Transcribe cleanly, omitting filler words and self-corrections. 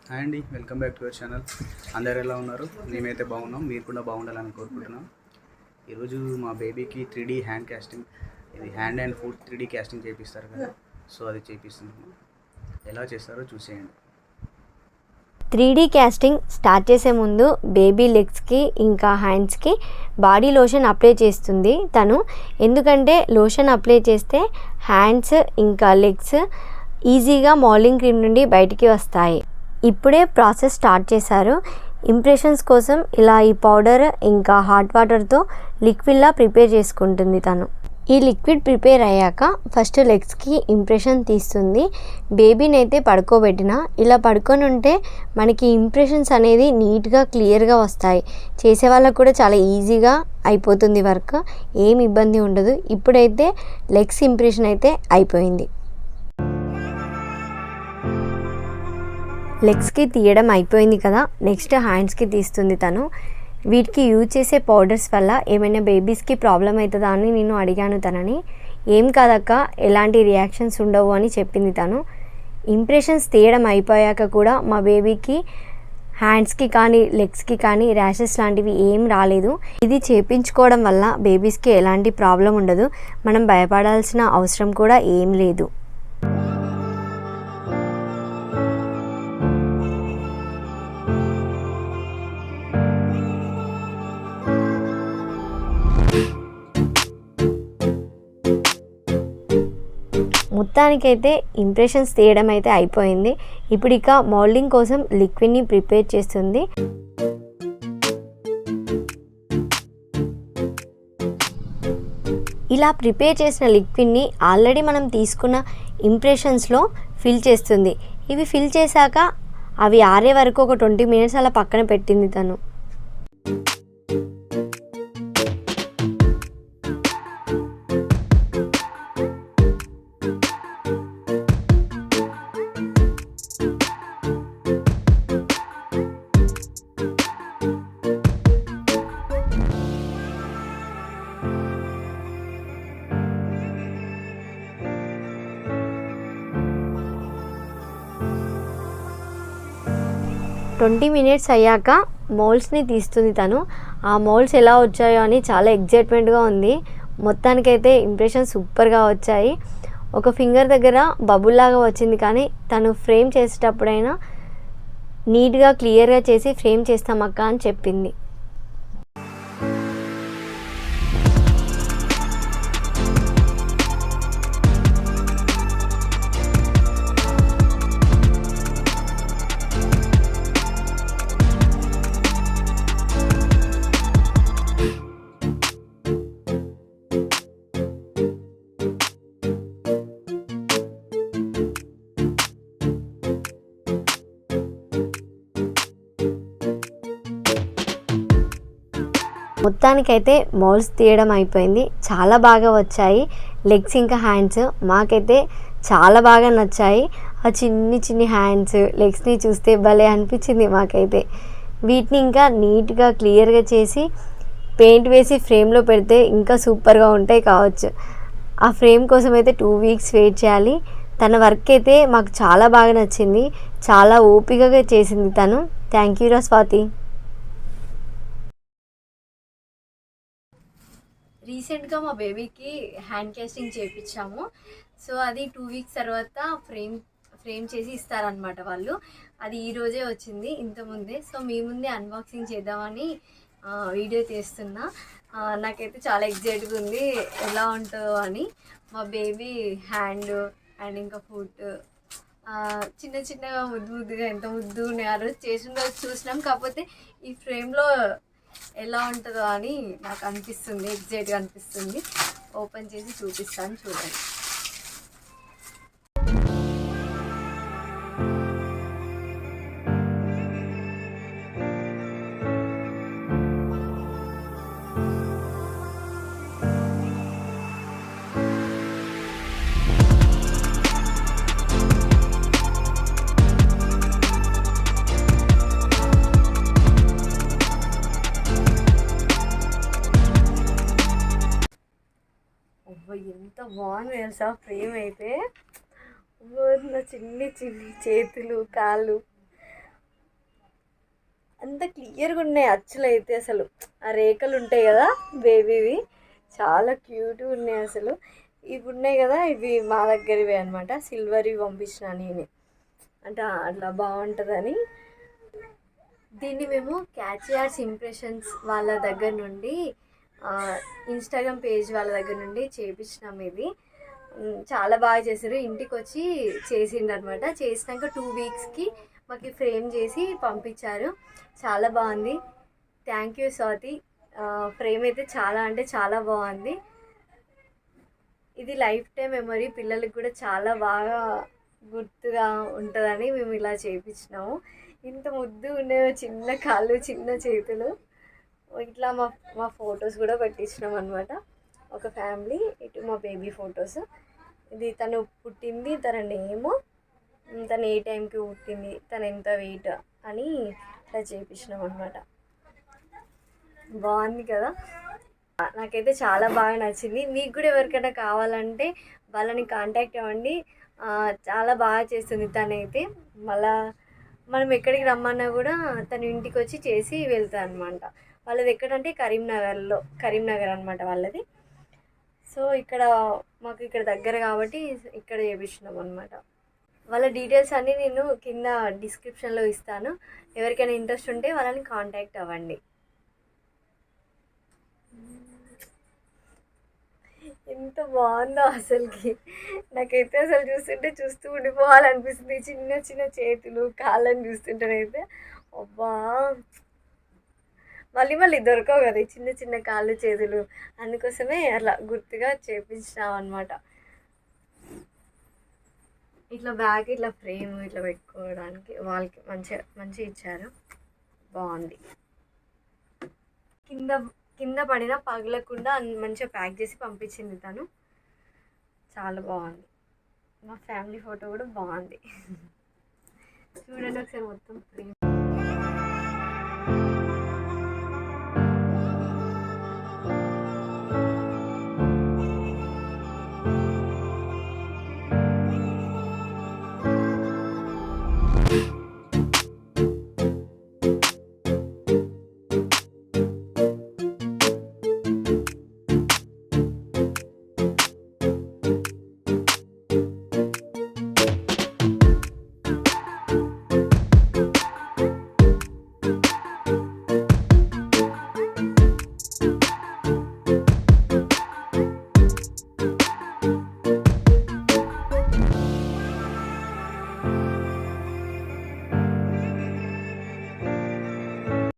Hi అండి, welcome back to your channel. అందరు ఎలా ఉన్నారు? మేమైతే బాగున్నాం, మీరు కూడా బాగుండాలని కోరుకుంటున్నాం. ఈరోజు మా బేబీకి 3D హ్యాండ్ క్యాస్టింగ్, ఇది hand and foot 3D casting చేపిస్తారు కదా, సో అది చేపిస్తున్నాము. ఎలా చేస్తారో చూసేయండి. 3D క్యాస్టింగ్ స్టార్ట్ చేసే ముందు బేబీ లెగ్స్కి ఇంకా హ్యాండ్స్కి బాడీ లోషన్ అప్లై చేస్తుంది తను. ఎందుకంటే లోషన్ అప్లై చేస్తే హ్యాండ్స్ ఇంకా లెగ్స్ ఈజీగా మౌల్డింగ్ క్రీమ్ నుండి బయటికి వస్తాయి. ఇప్పుడే ప్రాసెస్ స్టార్ట్ చేశారు. ఇంప్రెషన్స్ కోసం ఇలా ఈ పౌడర్ ఇంకా హాట్ వాటర్తో లిక్విడ్లా ప్రిపేర్ చేసుకుంటుంది తను. ఈ లిక్విడ్ ప్రిపేర్ అయ్యాక ఫస్ట్ లెగ్స్కి ఇంప్రెషన్ తీస్తుంది. బేబీని అయితే పడుకోబెట్టిన ఇలా పడుకొని ఉంటే మనకి ఇంప్రెషన్స్ అనేది నీట్గా క్లియర్గా వస్తాయి. చేసే వాళ్ళకు కూడా చాలా ఈజీగా అయిపోతుంది వర్క్, ఏం ఇబ్బంది ఉండదు. ఇప్పుడైతే లెగ్స్ ఇంప్రెషన్ అయితే అయిపోయింది. లెగ్స్కి తీయడం అయిపోయింది కదా, నెక్స్ట్ హ్యాండ్స్కి తీస్తుంది తను. వీటికి యూజ్ చేసే పౌడర్స్ వల్ల ఏమైనా బేబీస్కి ప్రాబ్లం అవుతుందా అని నేను అడిగాను తనని. ఏం కాదక్క, ఎలాంటి రియాక్షన్స్ ఉండవు అని చెప్పింది తను. ఇంప్రెషన్స్ తీయడం అయిపోయాక కూడా మా బేబీకి హ్యాండ్స్కి కానీ లెగ్స్కి కానీ ర్యాషెస్ లాంటివి ఏం రాలేదు. ఇది చేపించుకోవడం వల్ల బేబీస్కి ఎలాంటి ప్రాబ్లం ఉండదు, మనం భయపడాల్సిన అవసరం కూడా ఏం లేదు. మొత్తానికైతే ఇంప్రెషన్స్ తీయడం అయితే అయిపోయింది. ఇప్పుడు ఇక మౌల్డింగ్ కోసం లిక్విడ్ని ప్రిపేర్ చేస్తుంది. ఇలా ప్రిపేర్ చేసిన లిక్విడ్ని ఆల్రెడీ మనం తీసుకున్న ఇంప్రెషన్స్లో ఫిల్ చేస్తుంది. ఇవి ఫిల్ చేశాక అవి ఆరే వరకు ఒక 20 మినిట్స్ అలా పక్కన పెట్టింది తను. ట్వంటీ మినిట్స్ అయ్యాక మౌల్డ్స్ని తీస్తుంది తను. ఆ మౌల్డ్స్ ఎలా వచ్చాయో అని చాలా ఎగ్జైట్మెంట్గా ఉంది. మొత్తానికైతే ఇంప్రెషన్ సూపర్గా వచ్చాయి. ఒక ఫింగర్ దగ్గర బబుల్ లాగా వచ్చింది, కానీ తను ఫ్రేమ్ చేసేటప్పుడైనా నీట్గా క్లియర్గా చేసి ఫ్రేమ్ చేస్తామక్క అని చెప్పింది. మొత్తానికైతే మౌల్డ్స్ తీయడం అయిపోయింది. చాలా బాగా వచ్చాయి లెగ్స్ ఇంకా హ్యాండ్స్. మాకైతే చాలా బాగా నచ్చాయి. ఆ చిన్ని చిన్ని హ్యాండ్స్ లెగ్స్ని చూస్తే భలే అనిపించింది మాకైతే. వీటిని ఇంకా నీట్గా క్లియర్గా చేసి పెయింట్ వేసి ఫ్రేమ్లో పెడితే ఇంకా సూపర్గా ఉంటాయి కావచ్చు. ఆ ఫ్రేమ్ కోసం అయితే 2 వీక్స్ వెయిట్ చేయాలి. తన వర్క్ అయితే మాకు చాలా బాగా నచ్చింది. చాలా ఓపికగా చేసింది తను. థ్యాంక్ యూ రా స్వాతి. రీసెంట్గా మా బేబీకి హ్యాండ్ క్యాస్టింగ్ చేయించాము. సో అది 2 వీక్స్ తర్వాత ఫ్రేమ్ చేసి ఇస్తారనమాట వాళ్ళు. అది ఈరోజే వచ్చింది, ఇంతకుముందే. సో మీ ముందే అన్బాక్సింగ్ చేద్దామని వీడియో తీస్తున్నా. నాకైతే చాలా ఎగ్జైట్గా ఉంది ఎలా ఉంటుందో అని. మా బేబీ హ్యాండ్ అండ్ ఇంకా ఫుట్ చిన్న చిన్నగా ముద్దుగా ఎంత ముద్దు ఉన్నాయి. ఆ రోజు చేసిన రోజు చూసినాం, కాకపోతే ఈ ఫ్రేమ్లో ఎలా ఉంటుందో అని నాకు అనిపిస్తుంది, ఎగ్జైట్గా అనిపిస్తుంది. ఓపెన్ చేసి చూపిస్తాను, చూడండి. ఎంత బాగుంది తెలుసా ఫ్రేమ్ అయితే. నా చిన్ని చిన్ని చేతులు కాళ్ళు అంత క్లియర్గా ఉన్నాయి అచ్చులు అయితే అసలు. ఆ రేఖలు ఉంటాయి కదా బేబీవి, చాలా క్యూట్గా ఉన్నాయి అసలు. ఇవి ఉన్నాయి కదా, ఇవి మా దగ్గరవే అనమాట. సిల్వర్వి పంపించిన నేనే, అంటే అట్లా బాగుంటుందని. దీన్ని మేము క్యాచ్ ఆర్ట్స్ ఇంప్రెషన్స్ వాళ్ళ దగ్గర నుండి, ఇన్స్టాగ్రామ్ పేజ్ వాళ్ళ దగ్గర నుండి చేపించినాం ఇది. చాలా బాగా చేశారు. ఇంటికి వచ్చి చేసిండనమాట. చేసినాక 2 వీక్స్కి మాకు ఫ్రేమ్ చేసి పంపించారు. చాలా బాగుంది. Thank you Swathi. ఫ్రేమ్ అయితే చాలా అంటే చాలా బాగుంది. ఇది లైఫ్ టైం మెమరీ, పిల్లలకి కూడా చాలా బాగా గుర్తుగా ఉంటుందని మేము ఇలా చేయించినాము. ఇంత ముద్దు ఉండేవి, చిన్న కాళ్ళు చిన్న చేతులు. ఇట్లా మా మా ఫొటోస్ కూడా పెట్టించినాం అనమాట. ఒక ఫ్యామిలీ, ఇటు మా బేబీ ఫొటోస్. ఇది తను పుట్టింది, తన నేము, తను ఏ టైంకి పుట్టింది, తను ఎంత వెయిట్ అని ఇట్లా చేయించినాం అనమాట. బాగుంది కదా, నాకైతే చాలా బాగా నచ్చింది. మీకు కూడా ఎవరికైనా కావాలంటే వాళ్ళని కాంటాక్ట్ అవ్వండి. చాలా బాగా చేస్తుంది తనైతే. మళ్ళా మనం ఎక్కడికి రమ్మన్నా కూడా తను ఇంటికి వచ్చి చేసి వెళ్తాను అనమాట. వాళ్ళది ఎక్కడంటే కరీంనగర్ అనమాట వాళ్ళది. సో ఇక్కడ మాకు ఇక్కడ దగ్గర కాబట్టి ఇక్కడ చేపించినాం అనమాట. వాళ్ళ డీటెయిల్స్ అన్నీ నేను కింద డిస్క్రిప్షన్లో ఇస్తాను. ఎవరికైనా ఇంట్రెస్ట్ ఉంటే వాళ్ళని కాంటాక్ట్ అవ్వండి. ఎంత బాగుందో అసలుకి. నాకైతే అసలు చూస్తూ ఉండిపోవాలనిపిస్తుంది. చిన్న చిన్న చేతులు కాళ్ళని చూస్తుంటేనైతే అబ్బా, మళ్ళీ దొరకవు కదా ఈ చిన్న చిన్న కాళ్ళు చేతులు. అందుకోసమే అట్లా గుర్తుగా చేపించినాం అనమాట. ఇట్లా బ్యాగ్, ఇట్లా ఫ్రేమ్ ఇట్లా పెట్టుకోవడానికి వాళ్ళకి మంచిగా ఇచ్చారు. బాగుంది. కింద పడినా పగలకుండా మంచిగా ప్యాక్ చేసి పంపించింది తను. చాలా బాగుంది. మా ఫ్యామిలీ ఫోటో కూడా బాగుంది. చూడండి ఒకసారి మొత్తం ఫ్రేమ్.